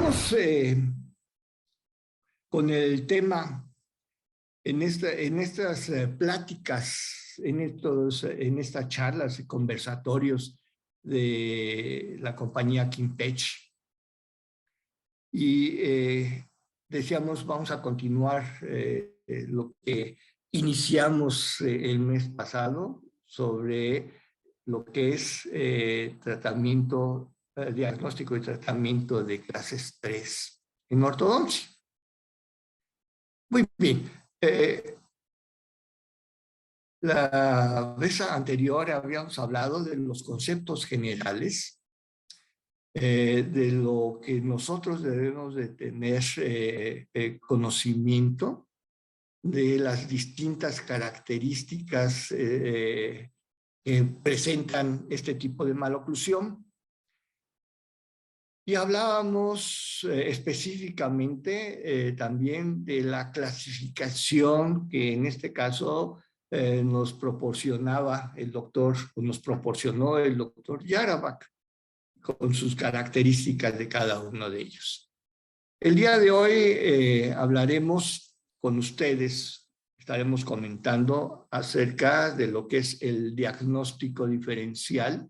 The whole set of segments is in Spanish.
Continuamos con el tema en estas pláticas, en estas charlas y conversatorios de la compañía Kimpech. Y decíamos, vamos a continuar lo que iniciamos el mes pasado sobre lo que es tratamiento, diagnóstico y tratamiento de clases 3 en ortodoncia. Muy bien. La vez anterior habíamos hablado de los conceptos generales, de lo que nosotros debemos de tener conocimiento de las distintas características que presentan este tipo de maloclusión. Y hablábamos específicamente también de la clasificación que en este caso nos proporcionó el doctor Yarabak con sus características de cada uno de ellos. El día de hoy hablaremos con ustedes, estaremos comentando acerca de lo que es el diagnóstico diferencial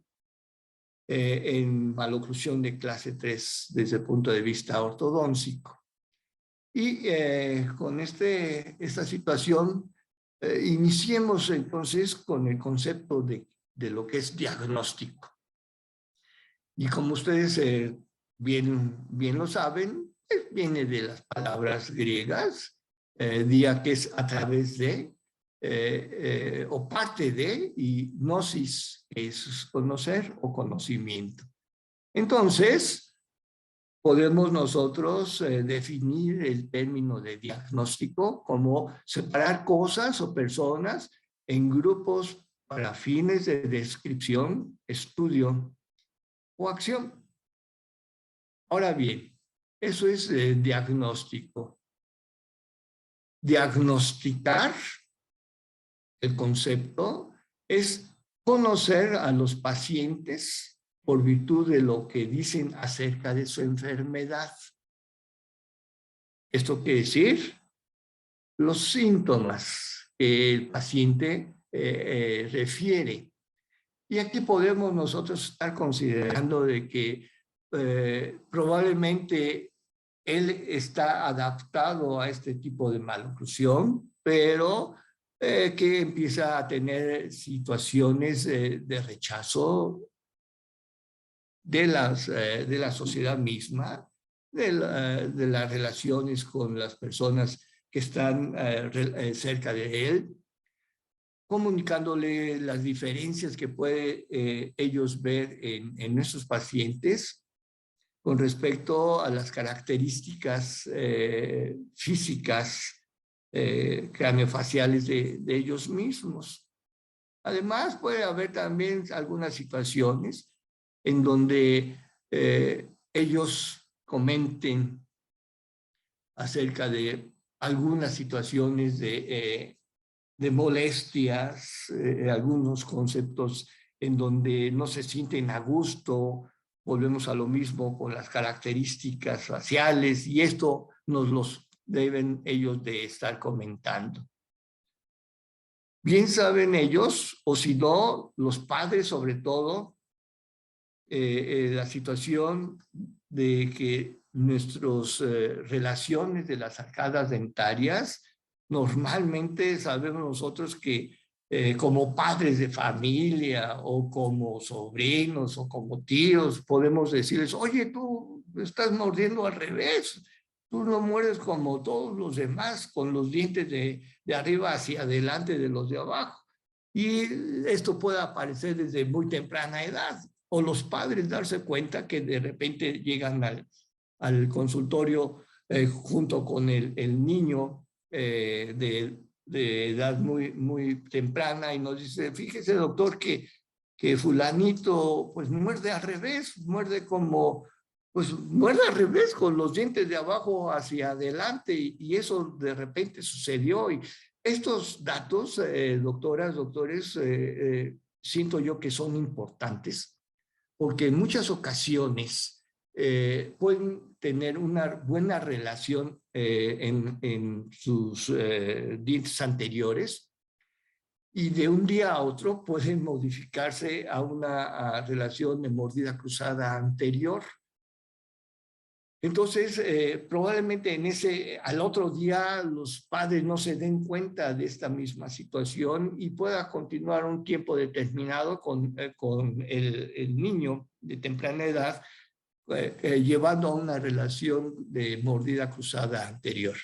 en maloclusión de clase 3 desde el punto de vista ortodóntico. Y con esta situación, iniciemos entonces con el concepto de lo que es diagnóstico. Y como ustedes bien lo saben, viene de las palabras griegas, dia que es a través de, o parte de, y gnosis, que es conocer o conocimiento. Entonces, podemos nosotros definir el término de diagnóstico como separar cosas o personas en grupos para fines de descripción, estudio o acción. Ahora bien, eso es diagnóstico. Diagnosticar, el concepto, es conocer a los pacientes por virtud de lo que dicen acerca de su enfermedad. Esto quiere decir los síntomas que el paciente refiere. Y aquí podemos nosotros estar considerando de que probablemente él está adaptado a este tipo de maloclusión, pero que empieza a tener situaciones de rechazo de la sociedad misma, de las relaciones con las personas que están cerca de él, comunicándole las diferencias que puede ellos ver en nuestros pacientes con respecto a las características físicas craneofaciales de ellos mismos. Además, puede haber también algunas situaciones en donde ellos comenten acerca de algunas situaciones de molestias, algunos conceptos en donde no se sienten a gusto. Volvemos a lo mismo con las características faciales y esto nos los deben ellos de estar comentando. Bien saben ellos, o si no, los padres sobre todo, la situación de que nuestras relaciones de las arcadas dentarias, normalmente sabemos nosotros que como padres de familia o como sobrinos o como tíos podemos decirles, oye, tú estás mordiendo al revés, tú no muerdes como todos los demás con los dientes de arriba hacia adelante de los de abajo. Y esto puede aparecer desde muy temprana edad, o los padres darse cuenta que de repente llegan al consultorio junto con el niño de edad muy temprana y nos dice, fíjese doctor que fulanito pues muerde al revés, muerde al revés con los dientes de abajo hacia adelante y eso de repente sucedió. Y estos datos, doctoras, doctores, siento yo que son importantes porque en muchas ocasiones pueden tener una buena relación en sus dientes anteriores, y de un día a otro pueden modificarse a una relación de mordida cruzada anterior. Entonces, probablemente al otro día los padres no se den cuenta de esta misma situación y pueda continuar un tiempo determinado con el niño de temprana edad, llevando a una relación de mordida cruzada anterior.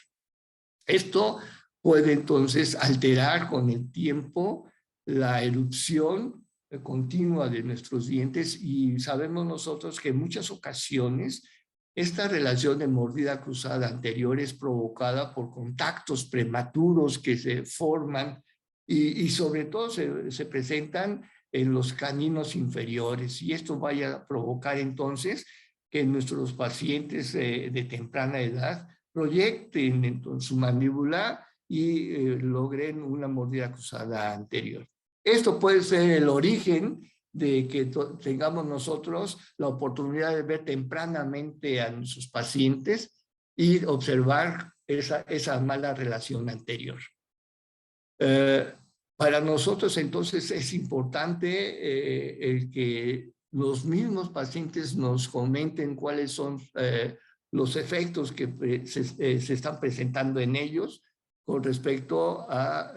Esto puede entonces alterar con el tiempo la erupción continua de nuestros dientes, y sabemos nosotros que en muchas ocasiones esta relación de mordida cruzada anterior es provocada por contactos prematuros que se forman y sobre todo se presentan en los caninos inferiores, y esto vaya a provocar entonces que nuestros pacientes de temprana edad proyecten entonces su mandíbula y logren una mordida cruzada anterior. Esto puede ser el origen de que tengamos nosotros la oportunidad de ver tempranamente a nuestros pacientes y observar esa mala relación anterior. Para nosotros entonces es importante el que los mismos pacientes nos comenten cuáles son los efectos que se están presentando en ellos con respecto a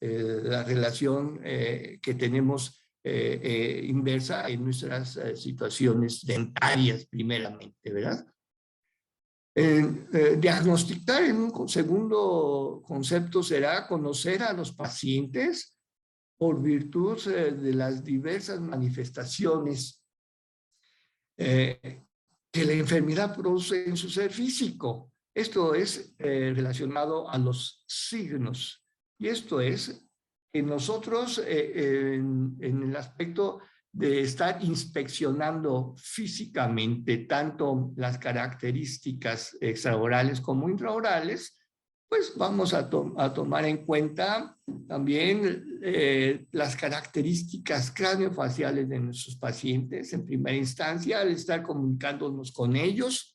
la relación que tenemos inversa en nuestras situaciones dentarias primeramente, ¿verdad? Diagnosticar en un segundo concepto será conocer a los pacientes por virtud de las diversas manifestaciones que la enfermedad produce en su ser físico. Esto es relacionado a los signos, y esto es que nosotros en el aspecto de estar inspeccionando físicamente tanto las características extraorales como intraorales, pues vamos a tomar en cuenta también las características craneofaciales de nuestros pacientes en primera instancia al estar comunicándonos con ellos,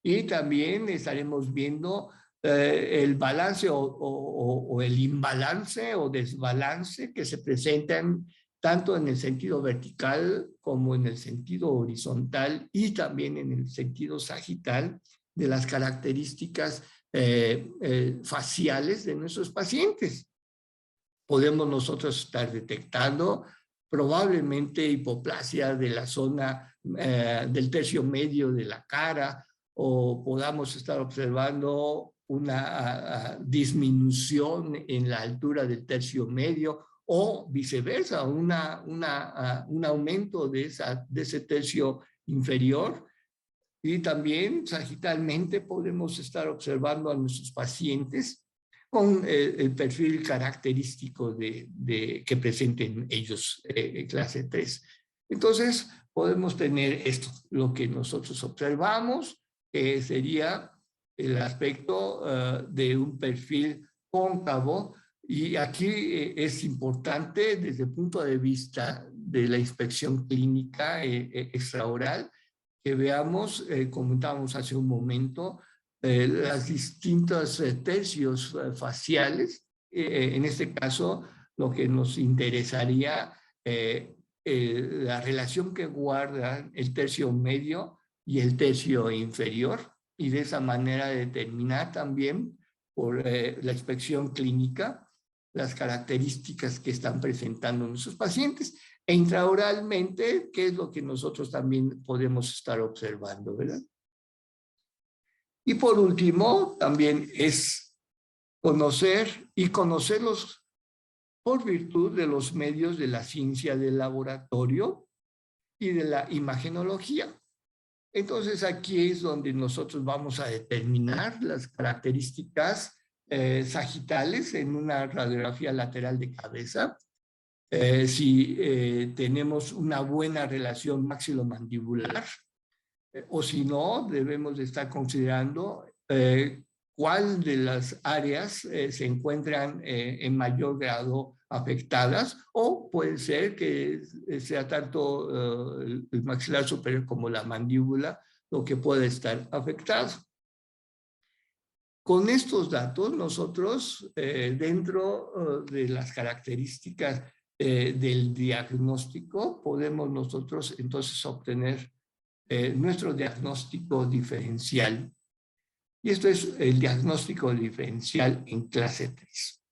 y también estaremos viendo el balance o el imbalance o desbalance que se presentan tanto en el sentido vertical como en el sentido horizontal y también en el sentido sagital de las características faciales de nuestros pacientes. Podemos nosotros estar detectando probablemente hipoplasia de la zona del tercio medio de la cara, o podamos estar observando una disminución en la altura del tercio medio, o viceversa, un aumento de ese tercio inferior. Y también sagitalmente podemos estar observando a nuestros pacientes con el perfil característico que presenten ellos clase 3. Entonces, podemos tener esto, lo que nosotros observamos, sería el aspecto de un perfil cóncavo, y aquí es importante desde el punto de vista de la inspección clínica extraoral que veamos, comentábamos hace un momento, las distintos tercios faciales. En este caso, lo que nos interesaría, la relación que guardan el tercio medio y el tercio inferior, y de esa manera determinar también por la inspección clínica las características que están presentando nuestros pacientes, e intraoralmente, qué es lo que nosotros también podemos estar observando, ¿verdad? Y por último, también es conocer y conocerlos por virtud de los medios de la ciencia del laboratorio y de la imagenología. Entonces aquí es donde nosotros vamos a determinar las características sagitales en una radiografía lateral de cabeza. Si tenemos una buena relación maxilomandibular, o si no, debemos de estar considerando cuál de las áreas se encuentran en mayor grado afectadas, o puede ser que sea tanto el maxilar superior como la mandíbula lo que puede estar afectado. Con estos datos, nosotros, dentro de las características del diagnóstico, podemos nosotros entonces obtener nuestro diagnóstico diferencial. Y esto es el diagnóstico diferencial en clase 3.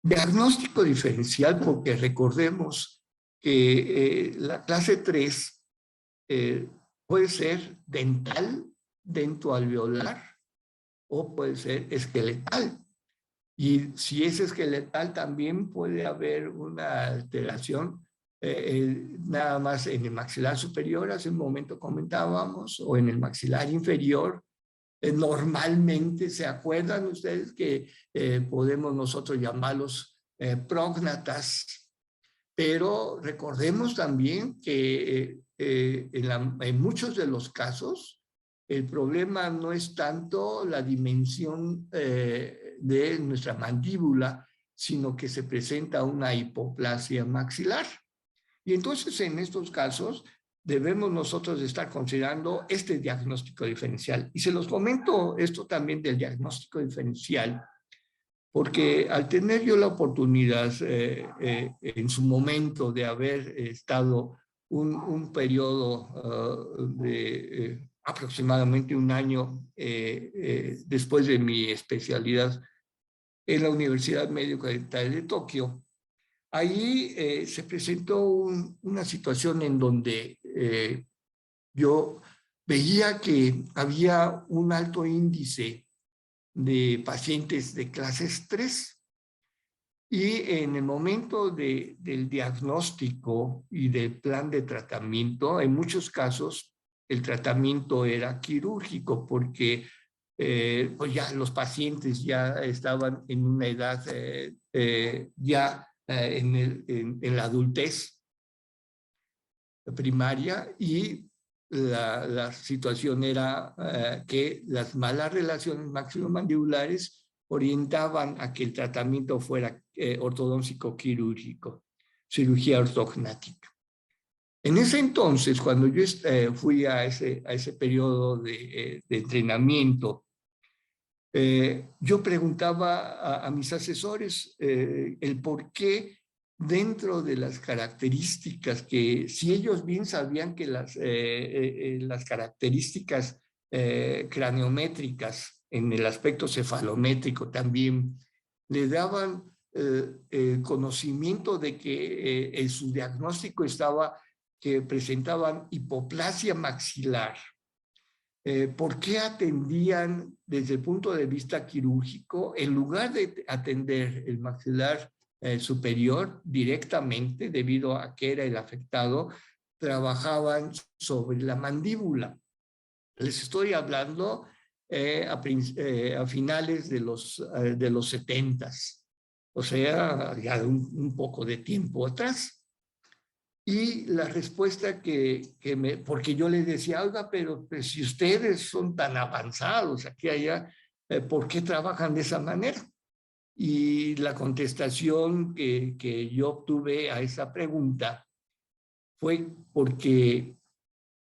Diagnóstico diferencial porque recordemos que la clase 3 puede ser dental, dentoalveolar, o puede ser esqueletal. Y si es esqueletal, también puede haber una alteración nada más en el maxilar superior, hace un momento comentábamos, o en el maxilar inferior. Normalmente, ¿se acuerdan ustedes que podemos nosotros llamarlos prógnatas? Pero recordemos también que en muchos de los casos, el problema no es tanto la dimensión de nuestra mandíbula, sino que se presenta una hipoplasia maxilar. Y entonces, en estos casos, debemos nosotros estar considerando este diagnóstico diferencial. Y se los comento esto también del diagnóstico diferencial, porque al tener yo la oportunidad en su momento de haber estado un periodo de aproximadamente un año después de mi especialidad en la Universidad Médico Dental de Tokio, ahí se presentó una situación en donde yo veía que había un alto índice de pacientes de clases 3 y en el momento del diagnóstico y del plan de tratamiento, en muchos casos el tratamiento era quirúrgico porque pues ya los pacientes ya estaban en una edad en la adultez primaria y la situación era que las malas relaciones maxilomandibulares orientaban a que el tratamiento fuera ortodóntico quirúrgico, cirugía ortognática. En ese entonces, cuando yo fui a ese periodo de entrenamiento, yo preguntaba a mis asesores el por qué dentro de las características que, si ellos bien sabían que las características craniométricas en el aspecto cefalométrico también le daban conocimiento de que en su diagnóstico estaba que presentaban hipoplasia maxilar. ¿Por qué atendían desde el punto de vista quirúrgico en lugar de atender el maxilar superior directamente, debido a que era el afectado, trabajaban sobre la mandíbula? Les estoy hablando a finales de los 70s, o sea, ya un poco de tiempo atrás. Y la respuesta porque yo les decía, oiga, pero pues, si ustedes son tan avanzados aquí allá, ¿por qué trabajan de esa manera? Y la contestación que yo obtuve a esa pregunta fue porque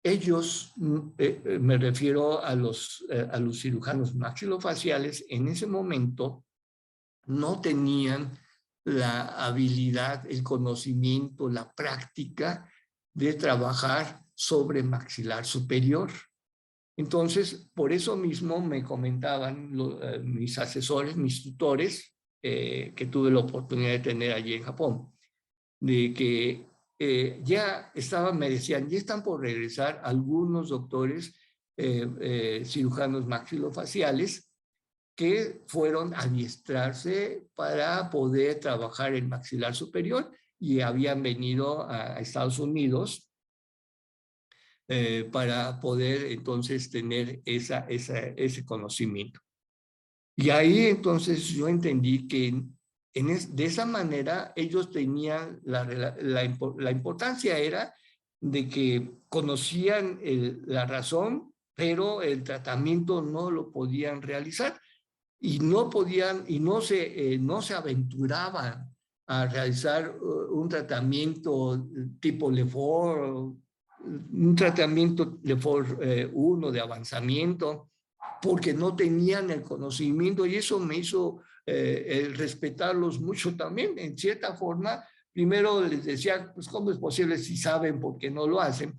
ellos, me refiero a los cirujanos maxilofaciales, en ese momento no tenían la habilidad, el conocimiento, la práctica de trabajar sobre maxilar superior. Entonces, por eso mismo me comentaban mis asesores, mis tutores, que tuve la oportunidad de tener allí en Japón, de que ya estaban, me decían, ya están por regresar algunos doctores cirujanos maxilofaciales que fueron a adiestrarse para poder trabajar el maxilar superior y habían venido a Estados Unidos para poder entonces tener ese conocimiento. Y ahí entonces yo entendí que de esa manera ellos tenían la importancia era de que conocían la razón, pero el tratamiento no lo podían realizar. Y no podían, y no se aventuraban a realizar un tratamiento tipo Lefort un tratamiento de uno de avanzamiento, porque no tenían el conocimiento, y eso me hizo el respetarlos mucho también, en cierta forma. Primero les decía, pues cómo es posible si saben por qué no lo hacen,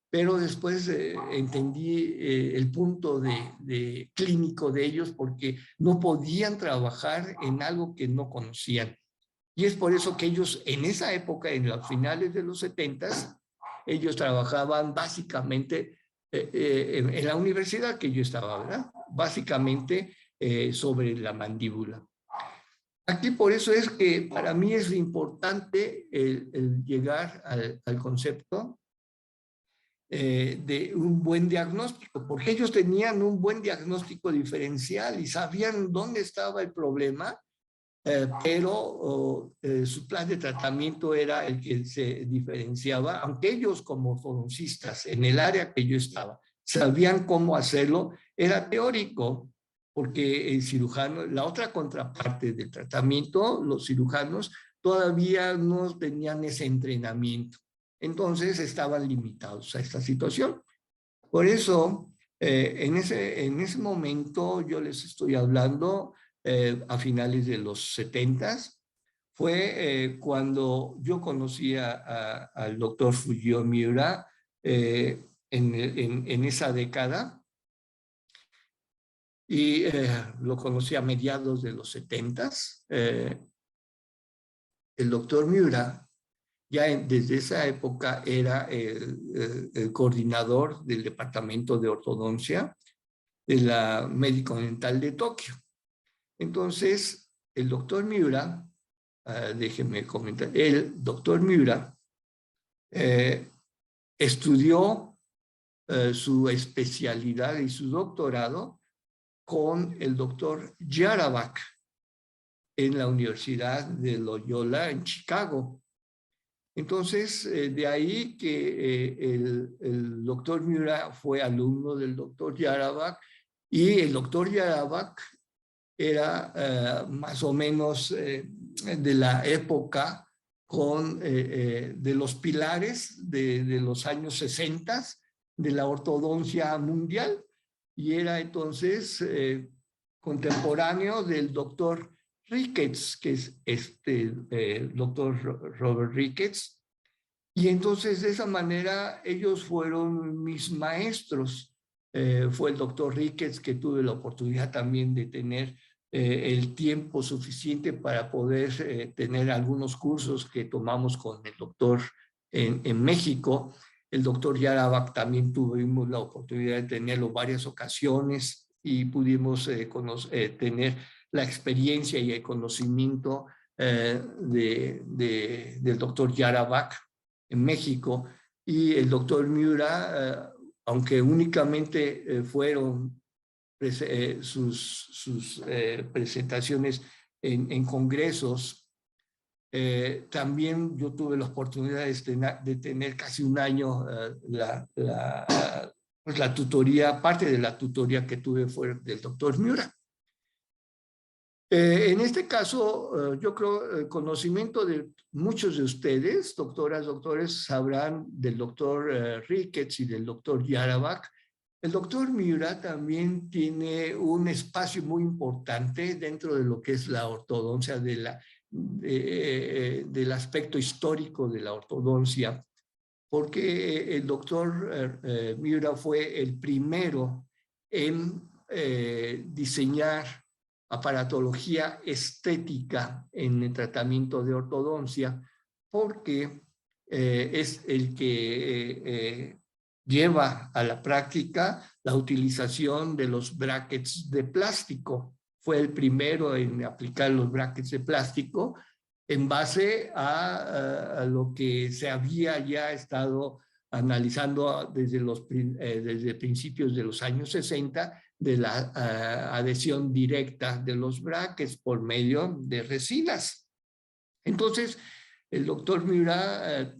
pero después entendí el punto de clínico de ellos, porque no podían trabajar en algo que no conocían. Y es por eso que ellos en esa época, en los finales de los 70s, ellos trabajaban básicamente en la universidad que yo estaba, ¿verdad? Básicamente sobre la mandíbula. Aquí por eso es que para mí es importante el llegar al concepto de un buen diagnóstico, porque ellos tenían un buen diagnóstico diferencial y sabían dónde estaba el problema, pero su plan de tratamiento era el que se diferenciaba, aunque ellos como ortodoncistas en el área que yo estaba sabían cómo hacerlo, era teórico, porque el cirujano, la otra contraparte del tratamiento, los cirujanos todavía no tenían ese entrenamiento, entonces estaban limitados a esta situación. Por eso, en ese momento yo les estoy hablando a finales de los 70s, fue cuando yo conocí al doctor Fujio Miura en esa década, y lo conocí a mediados de los 70s. El doctor Miura ya desde esa época era el coordinador del departamento de ortodoncia de la Médico Dental de Tokio. Entonces, el doctor Miura, déjenme comentar, el doctor Miura estudió su especialidad y su doctorado con el doctor Yarabak en la Universidad de Loyola en Chicago. Entonces, de ahí que el doctor Miura fue alumno del doctor Yarabak, y el doctor Yarabak era más o menos de la época de los pilares de los años 60 de la ortodoncia mundial, y era entonces contemporáneo del doctor Ricketts, que es el doctor Robert Ricketts. Y entonces de esa manera ellos fueron mis maestros. Fue el doctor Ricketts que tuve la oportunidad también de tener el tiempo suficiente para poder tener algunos cursos que tomamos con el doctor en México. El doctor Yarabak también tuvimos la oportunidad de tenerlo varias ocasiones, y pudimos tener la experiencia y el conocimiento del doctor Yarabak en México. Y el doctor Miura, aunque únicamente fueron sus presentaciones en congresos, también yo tuve la oportunidad de tener casi un año pues la tutoría, parte de la tutoría que tuve fue del doctor Miura. En este caso, yo creo el conocimiento de muchos de ustedes, doctoras, doctores, sabrán del doctor Ricketts y del doctor Yarabak. El doctor Miura también tiene un espacio muy importante dentro de lo que es la ortodoncia, del aspecto histórico de la ortodoncia, porque el doctor Miura fue el primero en diseñar aparatología estética en el tratamiento de ortodoncia, porque es el que lleva a la práctica la utilización de los brackets de plástico. Fue el primero en aplicar los brackets de plástico en base a lo que se había ya estado analizando desde principios de los años 60, de la adhesión directa de los brackets por medio de resinas. Entonces, el doctor Miura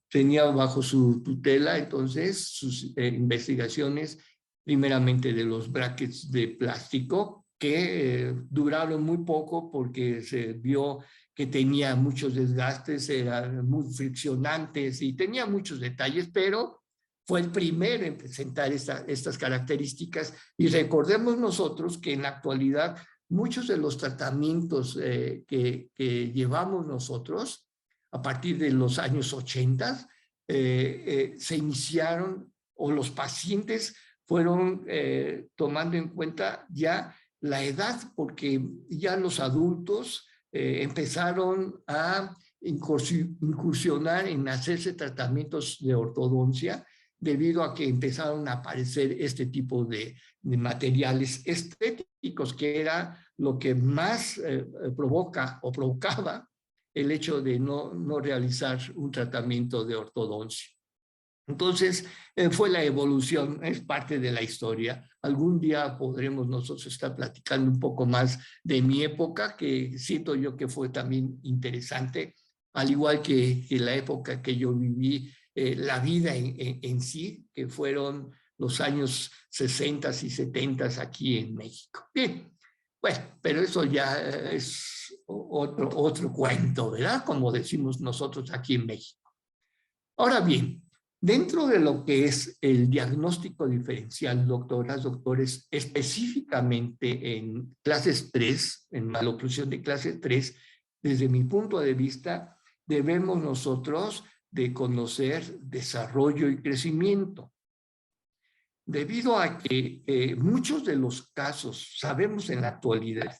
tenía bajo su tutela entonces sus investigaciones primeramente de los brackets de plástico, que duraron muy poco porque se vio que tenía muchos desgastes, eran muy friccionantes y tenía muchos detalles, pero fue el primero en presentar estas características, y recordemos nosotros que en la actualidad muchos de los tratamientos que llevamos nosotros a partir de los años 80 se iniciaron, o los pacientes fueron tomando en cuenta ya la edad, porque ya los adultos empezaron a incursionar en hacerse tratamientos de ortodoncia, debido a que empezaron a aparecer este tipo de materiales estéticos, que era lo que más provocaba el hecho de no realizar un tratamiento de ortodoncia. Entonces, fue la evolución, es parte de la historia. Algún día podremos nosotros estar platicando un poco más de mi época, que siento yo que fue también interesante, al igual que la época que yo viví, la vida en sí, que fueron los años 60 y 70 aquí en México. Bien, bueno, pero eso ya es otro cuento, ¿verdad? Como decimos nosotros aquí en México. Ahora bien, dentro de lo que es el diagnóstico diferencial, doctoras, doctores, específicamente en clases 3, en maloclusión de clase 3, desde mi punto de vista, debemos nosotros de conocer desarrollo y crecimiento. Debido a que muchos de los casos, sabemos en la actualidad,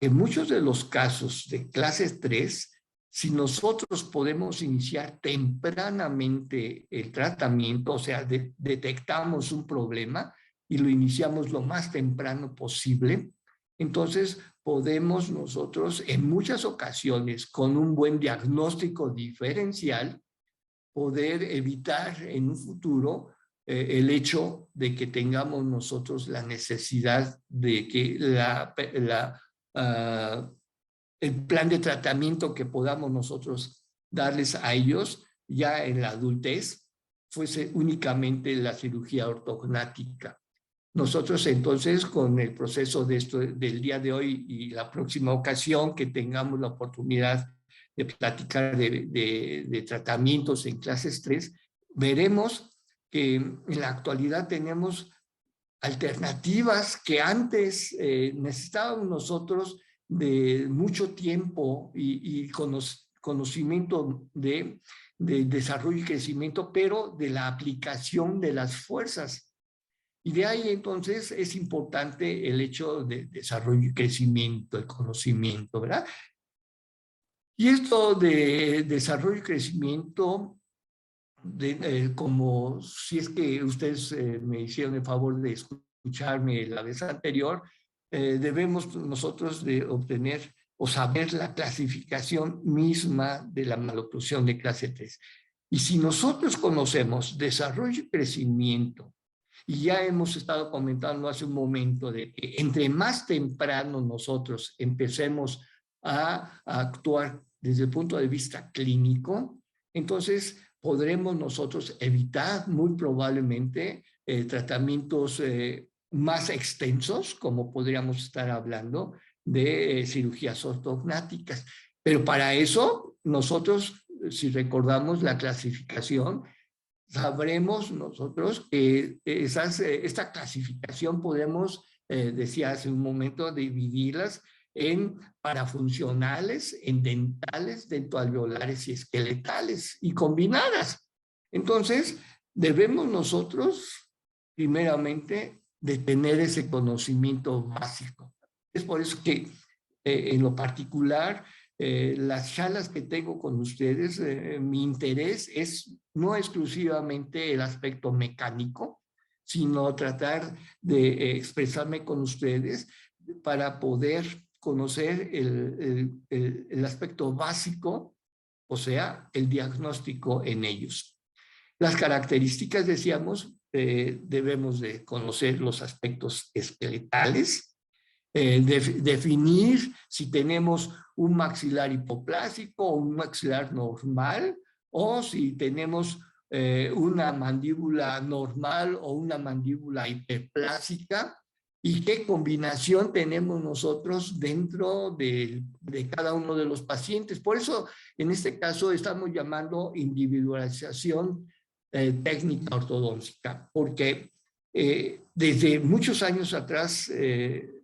que muchos de los casos de clase 3, si nosotros podemos iniciar tempranamente el tratamiento, o sea, detectamos un problema y lo iniciamos lo más temprano posible, entonces podemos nosotros en muchas ocasiones, con un buen diagnóstico diferencial, poder evitar en un futuro el hecho de que tengamos nosotros la necesidad de que el plan de tratamiento que podamos nosotros darles a ellos ya en la adultez fuese únicamente la cirugía ortognática. Nosotros entonces, con el proceso de esto del día de hoy y la próxima ocasión que tengamos la oportunidad de platicar de tratamientos en clases 3, veremos que en la actualidad tenemos alternativas que antes necesitábamos nosotros de mucho tiempo y conocimiento de desarrollo y crecimiento, pero de la aplicación de las fuerzas. Y de ahí entonces es importante el hecho de desarrollo y crecimiento, el conocimiento, ¿verdad? Y esto de desarrollo y crecimiento, como si es que ustedes me hicieron el favor de escucharme la vez anterior, debemos nosotros de obtener o saber la clasificación misma de la maloclusión de clase 3. Y si nosotros conocemos desarrollo y crecimiento, y ya hemos estado comentando hace un momento de que entre más temprano nosotros empecemos a actuar desde el punto de vista clínico, entonces podremos nosotros evitar muy probablemente tratamientos más extensos, como podríamos estar hablando de cirugías ortognáticas. Pero para eso nosotros, si recordamos la clasificación, sabremos nosotros que esta clasificación podemos, decía hace un momento, dividirlas en parafuncionales, en dentales, dentoalveolares y esqueletales, y combinadas. Entonces, debemos nosotros, primeramente, de tener ese conocimiento básico. Es por eso que, en lo particular, las charlas que tengo con ustedes, mi interés es no exclusivamente el aspecto mecánico, sino tratar de expresarme con ustedes para poder conocer el aspecto básico, o sea, el diagnóstico en ellos. Las características, decíamos, debemos de conocer los aspectos esqueletales, definir si tenemos un maxilar hipoplásico o un maxilar normal, o si tenemos una mandíbula normal o una mandíbula hiperplásica, y qué combinación tenemos nosotros dentro de cada uno de los pacientes. Por eso, en este caso, estamos llamando individualización técnica ortodóntica, porque desde muchos años atrás,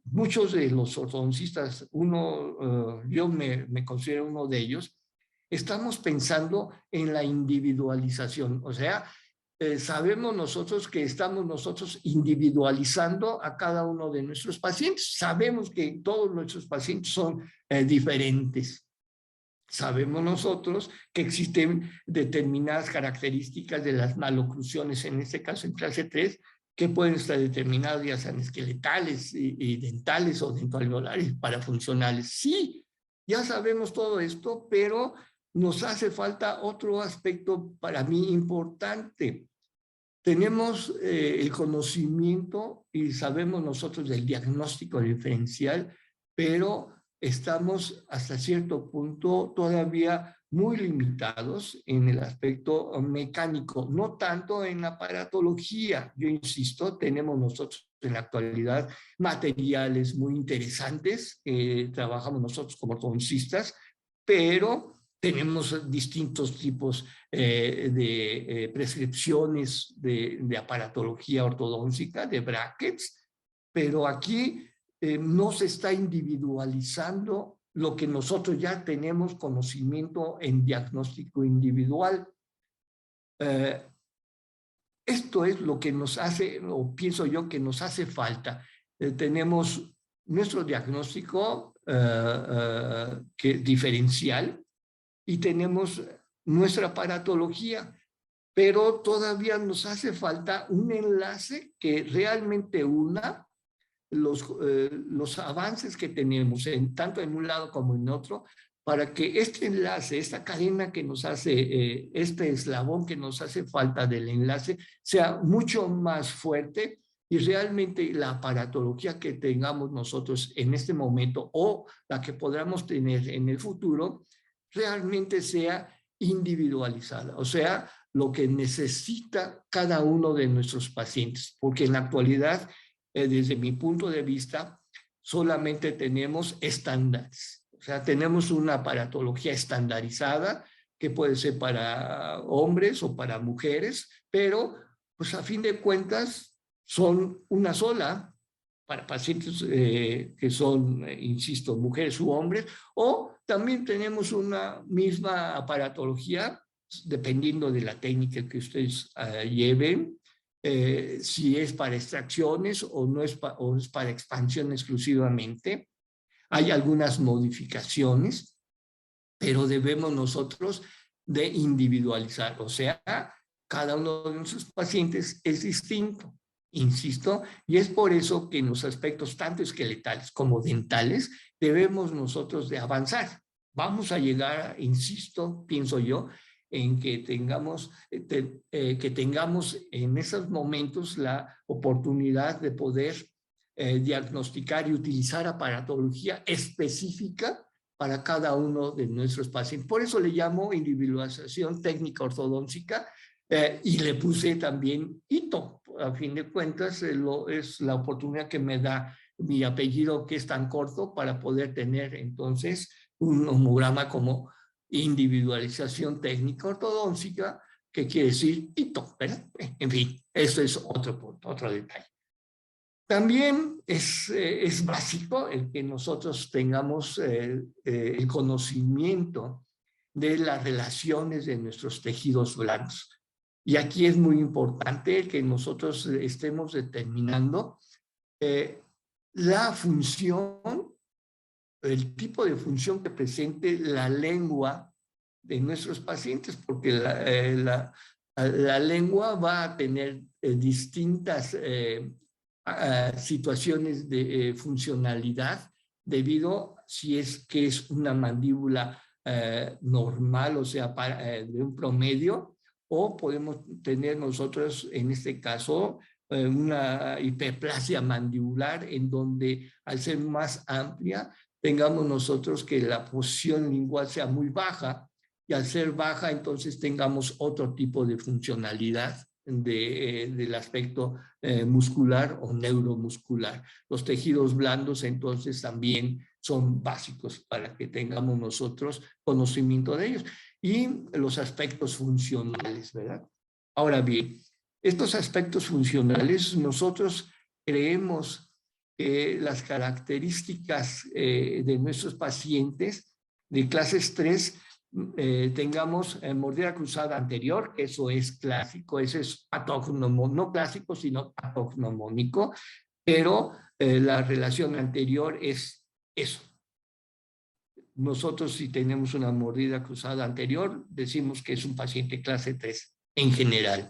muchos de los ortodoncistas, yo me considero uno de ellos, estamos pensando en la individualización, o sea, sabemos nosotros que estamos nosotros individualizando a cada uno de nuestros pacientes. Sabemos que todos nuestros pacientes son diferentes. Sabemos nosotros que existen determinadas características de las maloclusiones, en este caso en clase 3, que pueden estar determinadas ya sean esqueletales y dentales o dentoalveolares parafuncionales. Sí, ya sabemos todo esto, pero nos hace falta otro aspecto para mí importante. Tenemos el conocimiento y sabemos nosotros del diagnóstico diferencial, pero estamos hasta cierto punto todavía muy limitados en el aspecto mecánico, no tanto en la aparatología. Yo insisto, tenemos nosotros en la actualidad materiales muy interesantes, trabajamos nosotros como ortodoncistas, pero tenemos distintos tipos de prescripciones de aparatología ortodóntica, de brackets, pero aquí no se está individualizando lo que nosotros ya tenemos conocimiento en diagnóstico individual. Esto es lo que nos hace, o pienso yo que nos hace falta. Tenemos nuestro diagnóstico diferencial y tenemos nuestra aparatología, pero todavía nos hace falta un enlace que realmente una los avances que tenemos, tanto en un lado como en otro, para que este enlace, esta cadena que nos hace, este eslabón que nos hace falta del enlace, sea mucho más fuerte y realmente la aparatología que tengamos nosotros en este momento o la que podamos tener en el futuro, realmente sea individualizada, o sea, lo que necesita cada uno de nuestros pacientes, porque en la actualidad, desde mi punto de vista, solamente tenemos estándares, o sea, tenemos una aparatología estandarizada que puede ser para hombres o para mujeres, pero pues a fin de cuentas son una sola para pacientes que son, insisto, mujeres u hombres, o también tenemos una misma aparatología, dependiendo de la técnica que ustedes lleven, si es para extracciones o no es, o es para expansión exclusivamente. Hay algunas modificaciones, pero debemos nosotros de individualizar, o sea, cada uno de nuestros pacientes es distinto, insisto, y es por eso que en los aspectos tanto esqueletales como dentales debemos nosotros de avanzar. Vamos a llegar, insisto, pienso yo, en que tengamos en esos momentos la oportunidad de poder diagnosticar y utilizar aparatología específica para cada uno de nuestros pacientes. Por eso le llamo individualización técnica ortodóntica y le puse también hito. A fin de cuentas, es la oportunidad que me da mi apellido, que es tan corto, para poder tener entonces un homograma como individualización técnica ortodóntica, que quiere decir hito, ¿verdad? En fin, eso es otro punto, otro detalle. También es básico el que nosotros tengamos el conocimiento de las relaciones de nuestros tejidos blandos. Y aquí es muy importante que nosotros estemos determinando la función, el tipo de función que presente la lengua de nuestros pacientes, porque la lengua va a tener distintas situaciones de funcionalidad debido si es que es una mandíbula normal, o sea, de un promedio, o podemos tener nosotros en este caso una hiperplasia mandibular en donde al ser más amplia tengamos nosotros que la posición lingual sea muy baja y al ser baja entonces tengamos otro tipo de funcionalidad del aspecto muscular o neuromuscular. Los tejidos blandos entonces también son básicos para que tengamos nosotros conocimiento de ellos. Y los aspectos funcionales, ¿verdad? Ahora bien, estos aspectos funcionales, nosotros creemos que las características de nuestros pacientes de clases 3 tengamos mordida cruzada anterior, eso es clásico, ese es patógnomo, no clásico, sino patognomónico, pero la relación anterior es eso. Nosotros, si tenemos una mordida cruzada anterior, decimos que es un paciente clase 3 en general.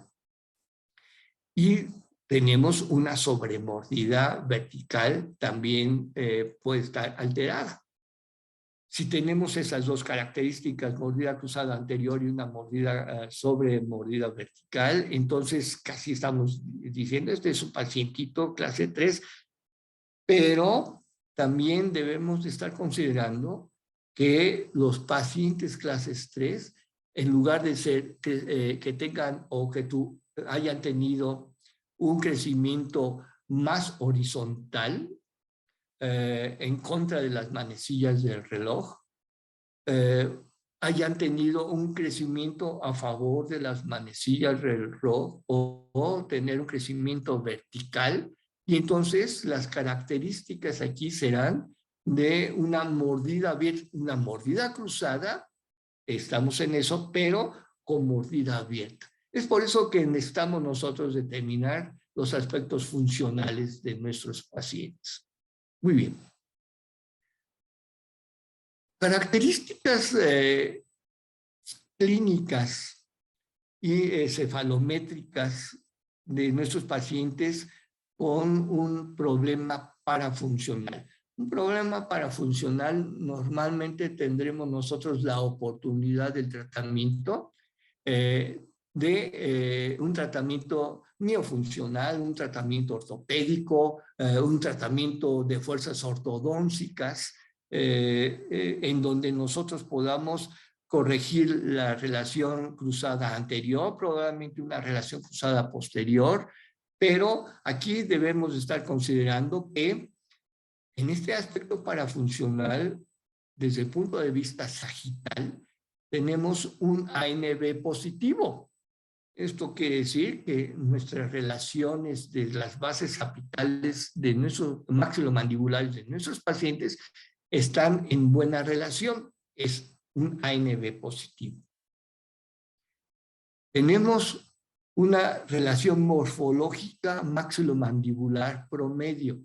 Y tenemos una sobremordida vertical, también puede estar alterada. Si tenemos esas dos características, mordida cruzada anterior y una mordida sobremordida vertical, entonces casi estamos diciendo, este es un pacientito clase 3, pero también debemos de estar considerando que los pacientes clases 3, en lugar de ser que tengan o que hayan tenido un crecimiento más horizontal en contra de las manecillas del reloj, hayan tenido un crecimiento a favor de las manecillas del reloj o tener un crecimiento vertical. Y entonces las características aquí serán de una mordida cruzada, estamos en eso, pero con mordida abierta. Es por eso que necesitamos nosotros determinar los aspectos funcionales de nuestros pacientes. Muy bien. Características clínicas y cefalométricas de nuestros pacientes con un problema parafuncional. Un problema parafuncional, normalmente tendremos nosotros la oportunidad del tratamiento de un tratamiento miofuncional, un tratamiento ortopédico, un tratamiento de fuerzas ortodóncicas, en donde nosotros podamos corregir la relación cruzada anterior, probablemente una relación cruzada posterior, pero aquí debemos estar considerando que en este aspecto parafuncional, desde el punto de vista sagital, tenemos un ANB positivo. Esto quiere decir que nuestras relaciones de las bases apicales de nuestros maxilomandibulares de nuestros pacientes están en buena relación. Es un ANB positivo. Tenemos una relación morfológica maxilomandibular promedio.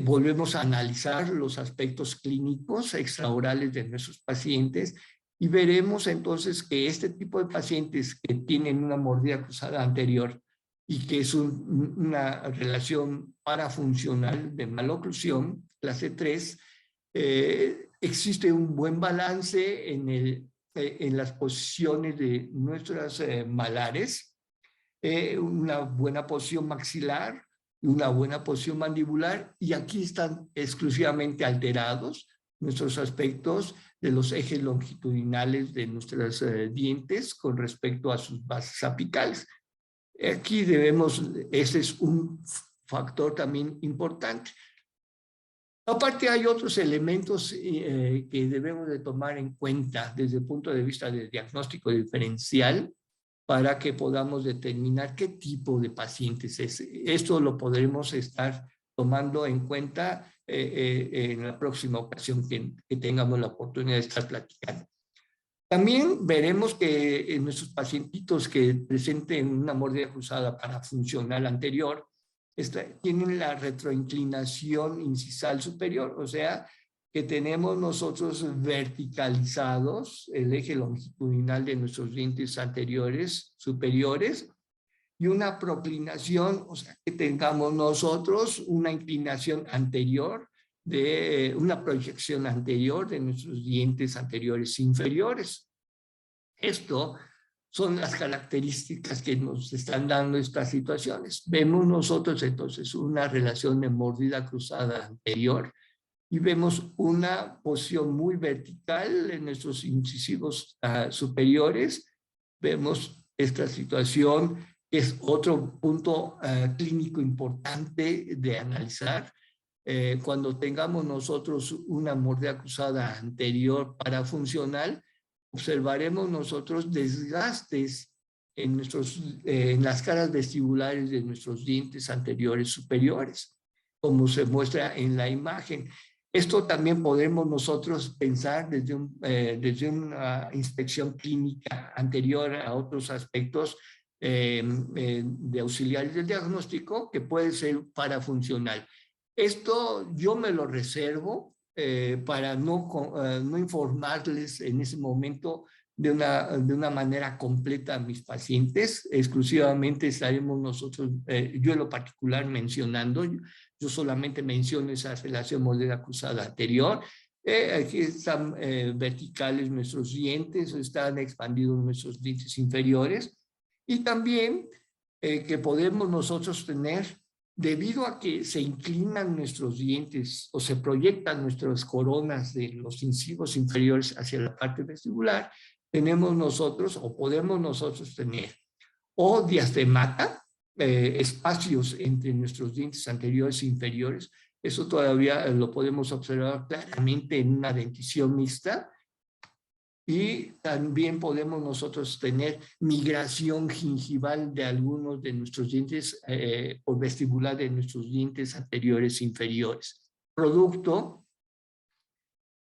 Volvemos a analizar los aspectos clínicos extraorales de nuestros pacientes y veremos entonces que este tipo de pacientes que tienen una mordida cruzada anterior y que es una relación parafuncional de maloclusión, clase 3, existe un buen balance en las posiciones de nuestras malares, una buena posición maxilar, una buena posición mandibular, y aquí están exclusivamente alterados nuestros aspectos de los ejes longitudinales de nuestros dientes con respecto a sus bases apicales. Aquí ese es un factor también importante. Aparte hay otros elementos que debemos de tomar en cuenta desde el punto de vista del diagnóstico diferencial para que podamos determinar qué tipo de pacientes es. Esto lo podremos estar tomando en cuenta en la próxima ocasión que tengamos la oportunidad de estar platicando. También veremos que en nuestros pacientitos que presenten una mordida cruzada parafuncional anterior, tienen la retroinclinación incisal superior, o sea, que tenemos nosotros verticalizados el eje longitudinal de nuestros dientes anteriores, superiores, y una proclinación, o sea, que tengamos nosotros una inclinación anterior, de una proyección anterior de nuestros dientes anteriores inferiores. Esto son las características que nos están dando estas situaciones. Vemos nosotros entonces una relación de mordida cruzada anterior y vemos una posición muy vertical en nuestros incisivos superiores. Vemos esta situación, que es otro punto clínico importante de analizar. Cuando tengamos nosotros una mordida cruzada anterior parafuncional, observaremos nosotros desgastes en las caras vestibulares de nuestros dientes anteriores superiores, como se muestra en la imagen. Esto también podemos nosotros pensar desde una inspección clínica anterior a otros aspectos de auxiliares del diagnóstico, que puede ser parafuncional. Esto yo me lo reservo para no informarles en ese momento de una manera completa a mis pacientes. Exclusivamente estaremos nosotros, yo en lo particular mencionando, yo solamente menciono esa relación mordida cruzada anterior. Aquí están verticales nuestros dientes, están expandidos nuestros dientes inferiores, y también que podemos nosotros tener, debido a que se inclinan nuestros dientes o se proyectan nuestras coronas de los incisivos inferiores hacia la parte vestibular, tenemos nosotros o podemos nosotros tener o diastemata, espacios entre nuestros dientes anteriores e inferiores. Eso todavía lo podemos observar claramente en una dentición mixta. Y también podemos nosotros tener migración gingival de algunos de nuestros dientes por vestibular de nuestros dientes anteriores e inferiores. Producto,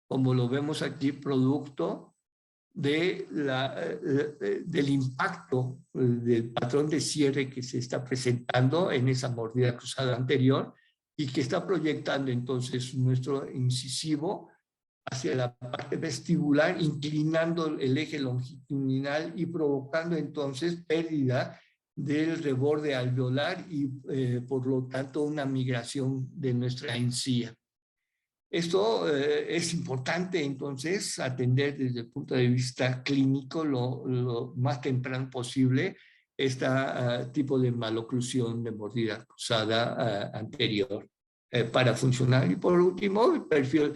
como lo vemos aquí, producto del impacto del patrón de cierre que se está presentando en esa mordida cruzada anterior y que está proyectando entonces nuestro incisivo hacia la parte vestibular, inclinando el eje longitudinal y provocando entonces pérdida del reborde alveolar y por lo tanto una migración de nuestra encía. Esto es importante entonces atender desde el punto de vista clínico lo más temprano posible este tipo de maloclusión de mordida cruzada anterior para funcionar. Y por último, el perfil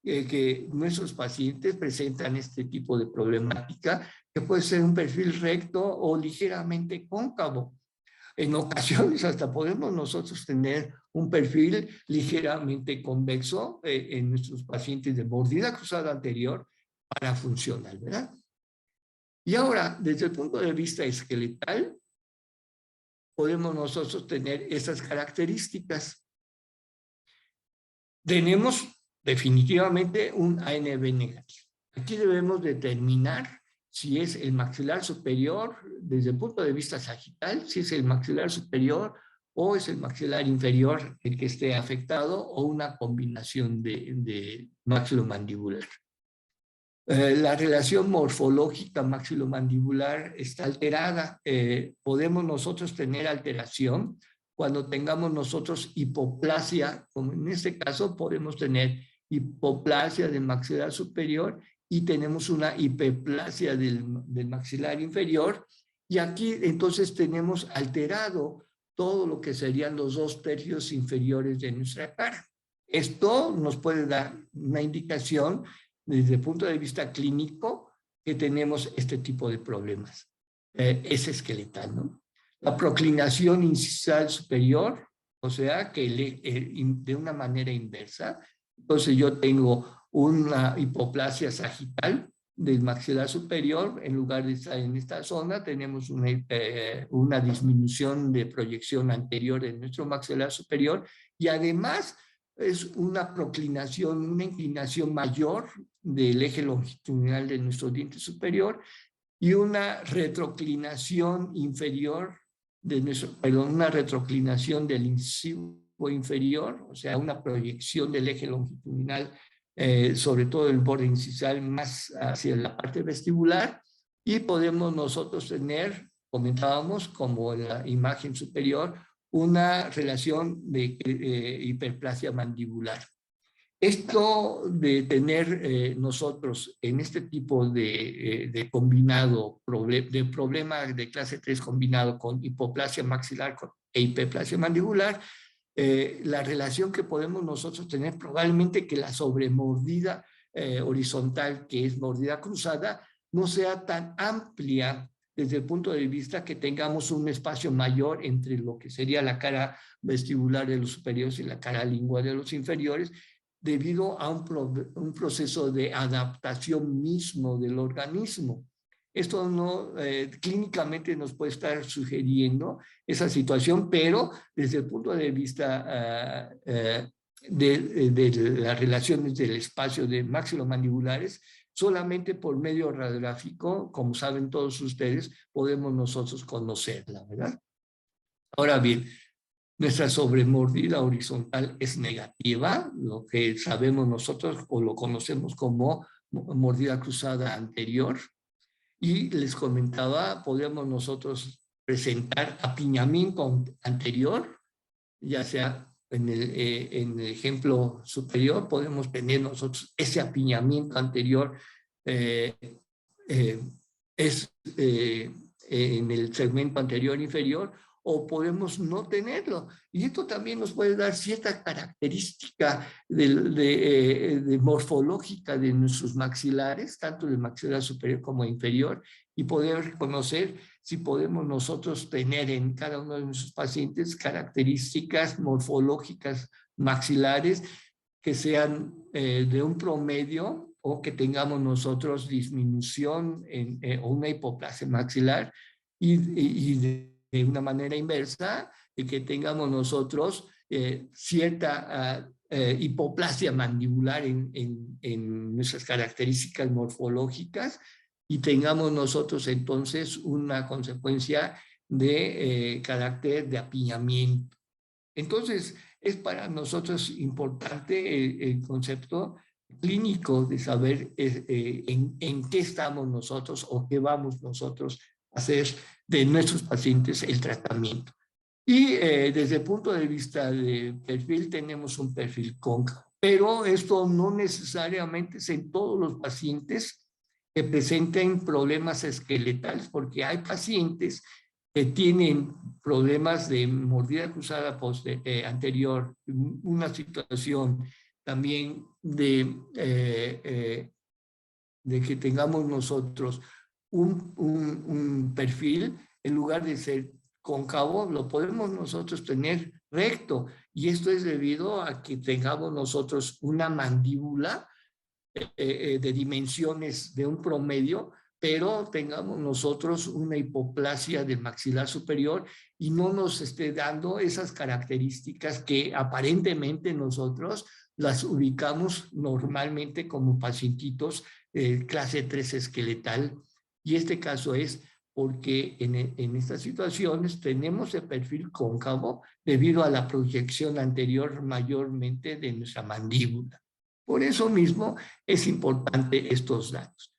que nuestros pacientes presentan este tipo de problemática, que puede ser un perfil recto o ligeramente cóncavo. En ocasiones hasta podemos nosotros tener un perfil ligeramente convexo en nuestros pacientes de mordida cruzada anterior para funcionar, ¿verdad? Y ahora, desde el punto de vista esqueletal, podemos nosotros tener esas características. Tenemos definitivamente un ANB negativo. Aquí debemos determinar si es el maxilar superior desde el punto de vista sagital, si es el maxilar superior o es el maxilar inferior el que esté afectado o una combinación de maxilomandibular. La relación morfológica maxilomandibular está alterada. Podemos nosotros tener alteración cuando tengamos nosotros hipoplasia, como en este caso podemos tener hipoplasia del maxilar superior y tenemos una hiperplasia del maxilar inferior, y aquí entonces tenemos alterado todo lo que serían los 2 tercios inferiores de nuestra cara. Esto nos puede dar una indicación desde el punto de vista clínico que tenemos este tipo de problemas. Es esqueletal, ¿no? La proclinación incisal superior, o sea, que de una manera inversa. Entonces yo tengo una hipoplasia sagital del maxilar superior, en lugar de estar en esta zona, tenemos una disminución de proyección anterior en nuestro maxilar superior, y además es una proclinación, una inclinación mayor del eje longitudinal de nuestro diente superior y una retroclinación inferior una retroclinación del incisivo inferior, o sea, una proyección del eje longitudinal, sobre todo el borde incisal más hacia la parte vestibular, y podemos nosotros tener, comentábamos, como en la imagen superior, una relación de hiperplasia mandibular. Esto de tener nosotros en este tipo de combinado, de problema de clase 3 combinado con hipoplasia maxilar e hiperplasia mandibular, la relación que podemos nosotros tener probablemente que la sobremordida horizontal, que es mordida cruzada, no sea tan amplia desde el punto de vista que tengamos un espacio mayor entre lo que sería la cara vestibular de los superiores y la cara lingua de los inferiores, debido a un proceso de adaptación mismo del organismo. Esto no clínicamente nos puede estar sugiriendo esa situación, pero desde el punto de vista de las relaciones del espacio de maxilomandibulares, solamente por medio radiográfico, como saben todos ustedes, podemos nosotros conocerla, ¿verdad? Ahora bien, nuestra sobremordida horizontal es negativa, lo que sabemos nosotros o lo conocemos como mordida cruzada anterior. Y les comentaba, podemos nosotros presentar apiñamiento anterior, ya sea en el ejemplo superior, podemos tener nosotros ese apiñamiento anterior eh, eh, es en el segmento anterior inferior, o podemos no tenerlo. Y esto también nos puede dar cierta característica de morfológica de nuestros maxilares, tanto del maxilar superior como inferior, y poder reconocer si podemos nosotros tener en cada uno de nuestros pacientes características morfológicas maxilares que sean de un promedio, o que tengamos nosotros disminución o una hipoplasia maxilar, y de una manera inversa, de que tengamos nosotros cierta hipoplasia mandibular en nuestras características morfológicas, y tengamos nosotros entonces una consecuencia de carácter de apiñamiento. Entonces, es para nosotros importante el concepto clínico de saber en qué estamos nosotros o qué vamos nosotros a hacer de nuestros pacientes el tratamiento. Y desde el punto de vista de perfil, tenemos un perfil cóncavo, pero esto no necesariamente es en todos los pacientes que presenten problemas esqueletales, porque hay pacientes que tienen problemas de mordida cruzada anterior, una situación también de que tengamos nosotros un perfil, en lugar de ser cóncavo, lo podemos nosotros tener recto, y esto es debido a que tengamos nosotros una mandíbula de dimensiones de un promedio, pero tengamos nosotros una hipoplasia del maxilar superior y no nos esté dando esas características que aparentemente nosotros las ubicamos normalmente como pacientitos clase 3 esqueletal. Y este caso es porque en estas situaciones tenemos el perfil cóncavo debido a la proyección anterior mayormente de nuestra mandíbula. Por eso mismo es importante estos datos.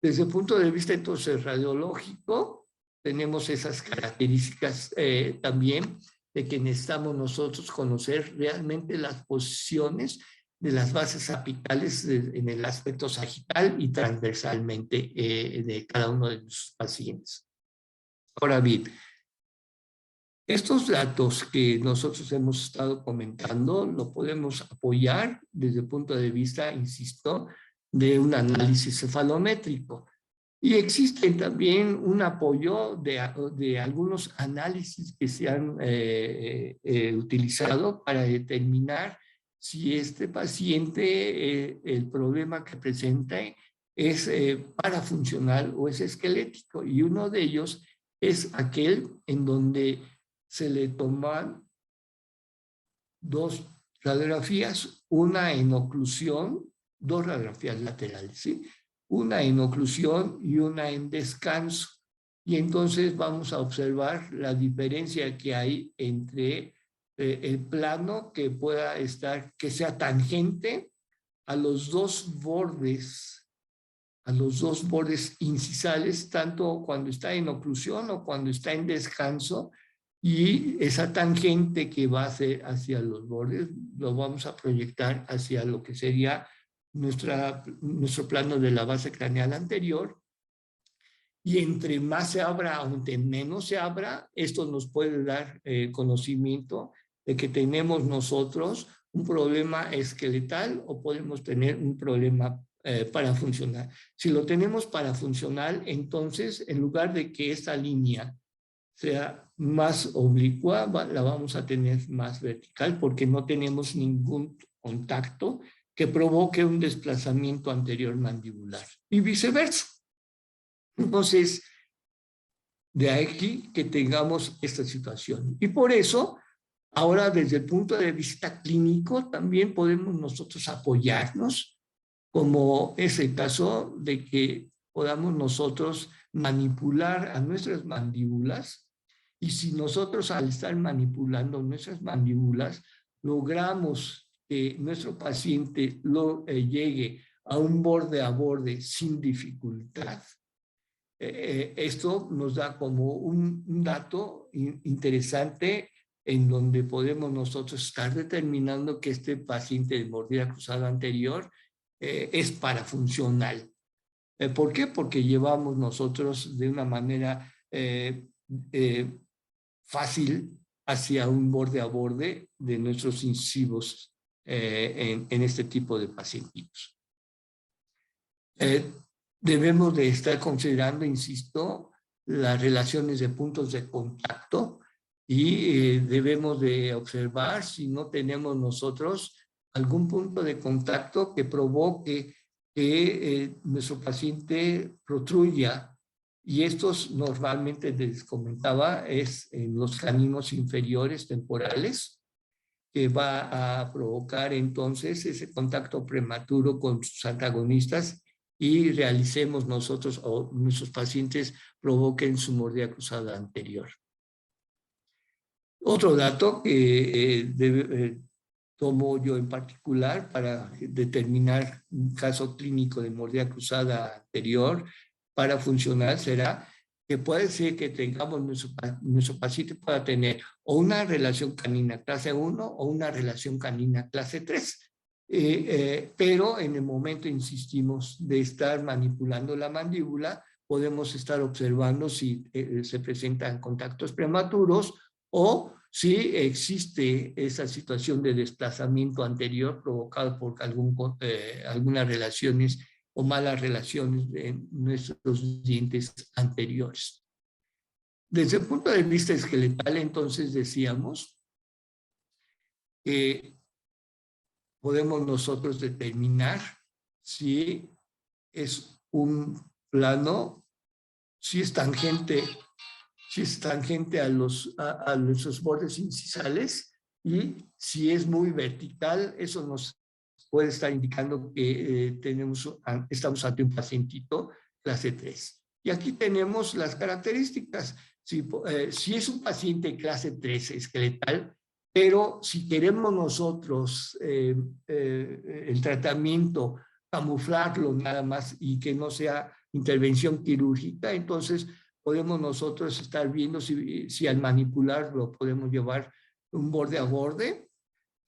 Desde el punto de vista entonces radiológico, tenemos esas características también de que necesitamos nosotros conocer realmente las posiciones de las bases apicales en el aspecto sagital y transversalmente de cada uno de los pacientes. Ahora bien, estos datos que nosotros hemos estado comentando lo podemos apoyar desde el punto de vista, insisto, de un análisis cefalométrico. Y existe también un apoyo de algunos análisis que se han utilizado para determinar si este paciente, el problema que presenta es parafuncional o es esquelético. Y uno de ellos es aquel en donde se le toman dos radiografías, una en oclusión, dos radiografías laterales, ¿sí? Una en oclusión y una en descanso. Y entonces vamos a observar la diferencia que hay entre el plano que pueda estar, que sea tangente a los dos bordes incisales, tanto cuando está en oclusión o cuando está en descanso, y esa tangente que va a ser hacia los bordes lo vamos a proyectar hacia lo que sería nuestro plano de la base craneal anterior. Y entre más se abra o entre menos se abra, esto nos puede dar conocimiento de que tenemos nosotros un problema esqueletal o podemos tener un problema parafuncional. Si lo tenemos parafuncional, entonces en lugar de que esta línea sea más oblicua, la vamos a tener más vertical porque no tenemos ningún contacto que provoque un desplazamiento anterior mandibular y viceversa. Entonces, de aquí que tengamos esta situación. Y por eso, ahora desde el punto de vista clínico, también podemos nosotros apoyarnos, como es el caso de que podamos nosotros manipular a nuestras mandíbulas, y si nosotros al estar manipulando nuestras mandíbulas logramos que nuestro paciente llegue a un borde a borde sin dificultad, esto nos da como un dato interesante en donde podemos nosotros estar determinando que este paciente de mordida cruzada anterior es parafuncional. ¿Por qué? Porque llevamos nosotros de una manera fácil hacia un borde a borde de nuestros incisivos en este tipo de pacientitos. Debemos de estar considerando, insisto, las relaciones de puntos de contacto y debemos de observar si no tenemos nosotros algún punto de contacto que provoque que nuestro paciente protruya, y estos normalmente les comentaba es en los caninos inferiores temporales, que va a provocar entonces ese contacto prematuro con sus antagonistas y realicemos nosotros o nuestros pacientes provoquen su mordida cruzada anterior. Otro dato que tomo yo en particular para determinar un caso clínico de mordida cruzada anterior para funcional será que puede ser que tengamos nuestro paciente pueda tener o una relación canina clase 1 o una relación canina clase 3. Pero en el momento, insistimos, de estar manipulando la mandíbula, podemos estar observando si se presentan contactos prematuros o si existe esa situación de desplazamiento anterior provocado por algunas relaciones o malas relaciones de nuestros dientes anteriores. Desde el punto de vista esqueletal, entonces decíamos que podemos nosotros determinar si es un plano, si es tangente a nuestros bordes incisales, y si es muy vertical, eso nos puede estar indicando que estamos ante un pacientito clase 3. Y aquí tenemos las características. Si es un paciente clase 3 esqueletal, pero si queremos nosotros el tratamiento camuflarlo nada más y que no sea intervención quirúrgica, entonces podemos nosotros estar viendo si al manipularlo podemos llevar un borde a borde.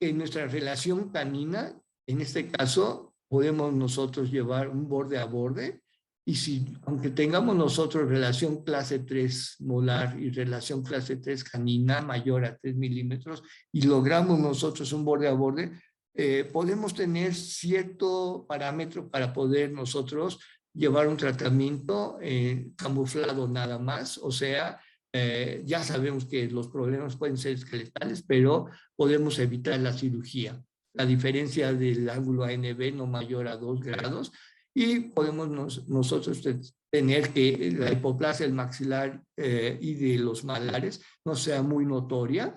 En nuestra relación canina, en este caso, podemos nosotros llevar un borde a borde, y si, aunque tengamos nosotros relación clase 3 molar y relación clase 3 canina mayor a 3 milímetros y logramos nosotros un borde a borde, podemos tener cierto parámetro para poder nosotros llevar un tratamiento camuflado nada más, o sea, ya sabemos que los problemas pueden ser esqueletales, pero podemos evitar la cirugía. La diferencia del ángulo ANB no mayor a 2 grados, y podemos nosotros tener que la hipoplasia del maxilar y de los malares no sea muy notoria,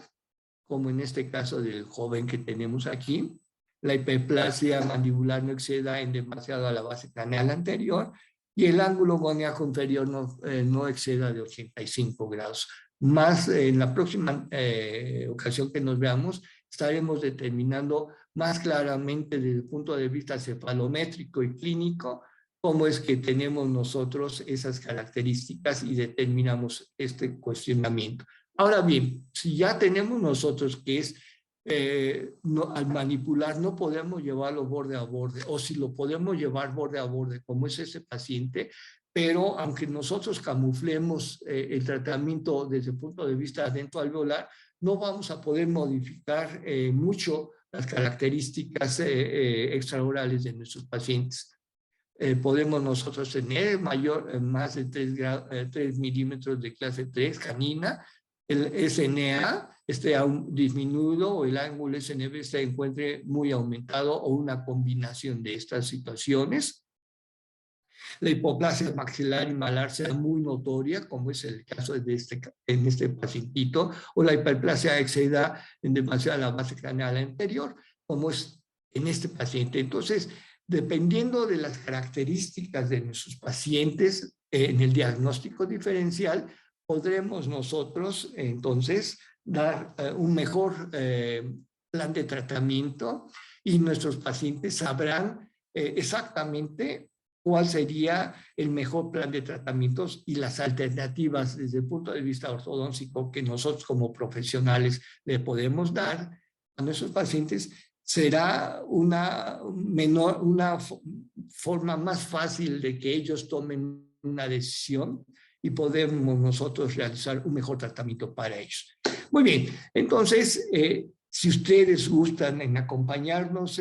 como en este caso del joven que tenemos aquí. La hiperplasia mandibular no exceda en demasiado a la base craneal anterior, y el ángulo goniaco inferior no exceda de 85 grados. Más en la próxima ocasión que nos veamos, estaremos determinando más claramente desde el punto de vista cefalométrico y clínico cómo es que tenemos nosotros esas características y determinamos este cuestionamiento. Ahora bien, si ya tenemos nosotros que es al manipular no podemos llevarlo borde a borde, o si lo podemos llevar borde a borde, como es ese paciente, pero aunque nosotros camuflemos el tratamiento desde el punto de vista dentoalveolar, no vamos a poder modificar mucho las características extraorales de nuestros pacientes. Podemos nosotros tener más de 3 milímetros de clase 3 canina, el SNA esté aún disminuido o el ángulo SNB se encuentre muy aumentado, o una combinación de estas situaciones. la hipoplasia maxilar y malar sea muy notoria, como es el caso de en este pacientito, o la hiperplasia exceda en demasiado la base craneal anterior, como es en este paciente. Entonces, dependiendo de las características de nuestros pacientes en el diagnóstico diferencial, podremos nosotros entonces dar un mejor plan de tratamiento y nuestros pacientes sabrán exactamente cuál sería el mejor plan de tratamientos y las alternativas desde el punto de vista ortodóntico que nosotros como profesionales le podemos dar a nuestros pacientes. Será una forma más fácil de que ellos tomen una decisión y podemos nosotros realizar un mejor tratamiento para ellos. Muy bien, entonces, si ustedes gustan en acompañarnos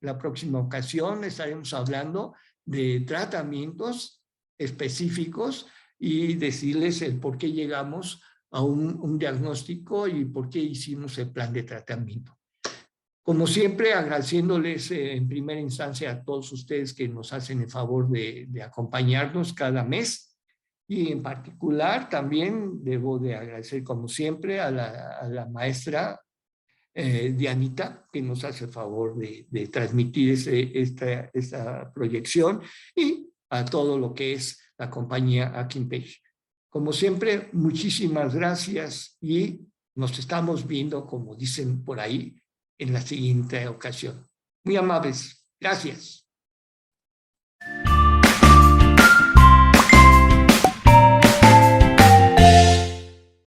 la próxima ocasión, estaremos hablando de tratamientos específicos y decirles el por qué llegamos a un diagnóstico y por qué hicimos el plan de tratamiento. Como siempre, agradeciéndoles en primera instancia a todos ustedes que nos hacen el favor de acompañarnos cada mes, y en particular también debo de agradecer como siempre a la maestra Dianita, que nos hace el favor de transmitir esta proyección, y a todo lo que es la compañía Akinpage. Como siempre, muchísimas gracias y nos estamos viendo, como dicen por ahí, en la siguiente ocasión. Muy amables. Gracias.